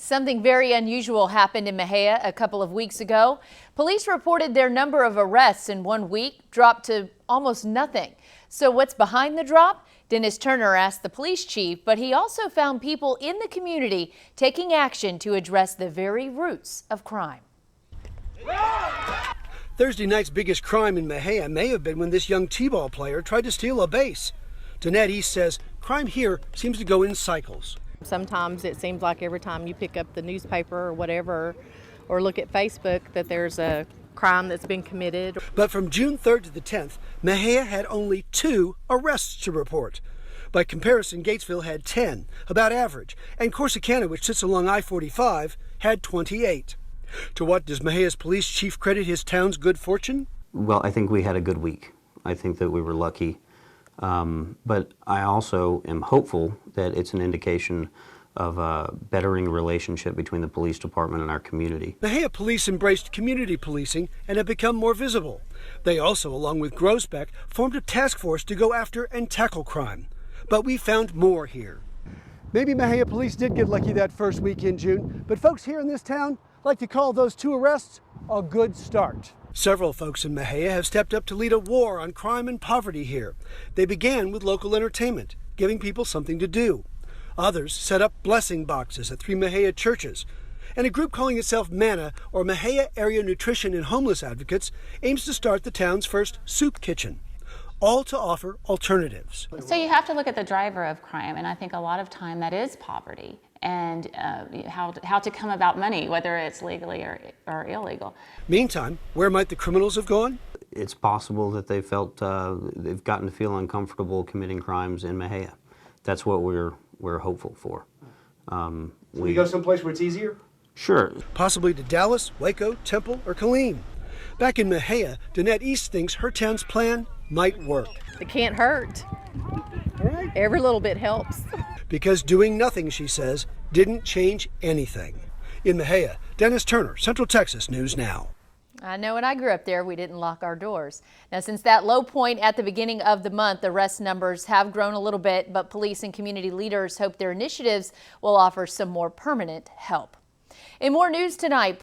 Something very unusual happened in Mexia a couple of weeks ago. Police reported their number of arrests in 1 week dropped to almost nothing. So what's behind the drop? Dennis Turner asked the police chief, but he also found people in the community taking action to address the very roots of crime. Thursday night's biggest crime in Mexia may have been when this young t-ball player tried to steal a base. Danette East says crime here seems to go in cycles. Sometimes it seems like every time you pick up the newspaper or whatever, or look at Facebook, that there's a crime that's been committed. But from June 3rd to the 10th, Mexia had only 2 arrests to report. By comparison, Gatesville had 10, about average, and Corsicana, which sits along I-45, had 28. To what does Mexia's police chief credit his town's good fortune? Well, I think we had a good week. I think that we were lucky. But I also am hopeful that it's an indication of a bettering relationship between the police department and our community. Mexia police embraced community policing and have become more visible. They also, along with Groesbeck, formed a task force to go after and tackle crime. But we found more here. Maybe Mexia police did get lucky that first week in June, but folks here in this town like to call those 2 arrests a good start. Several folks in Mexia have stepped up to lead a war on crime and poverty here. They began with local entertainment, giving people something to do. Others set up blessing boxes at 3 Mexia churches. And a group calling itself MANA, or Mexia Area Nutrition and Homeless Advocates, aims to start the town's first soup kitchen, all to offer alternatives. So you have to look at the driver of crime, and I think a lot of time that is poverty and how to come about money, whether it's legally or illegal. Meantime, where might the criminals have gone? It's possible that they felt they've gotten to feel uncomfortable committing crimes in Mexia. That's what we're hopeful for. We go someplace where it's easier? Sure. Possibly to Dallas, Waco, Temple, or Killeen. Back in Mexia, Danette East thinks her town's plan might work. It can't hurt. Right. Every little bit helps. Because doing nothing, she says, didn't change anything. In Mexia, Dennis Turner, Central Texas News Now. I know when I grew up there, we didn't lock our doors. Now, since that low point at the beginning of the month, arrest numbers have grown a little bit, but police and community leaders hope their initiatives will offer some more permanent help. In more news tonight,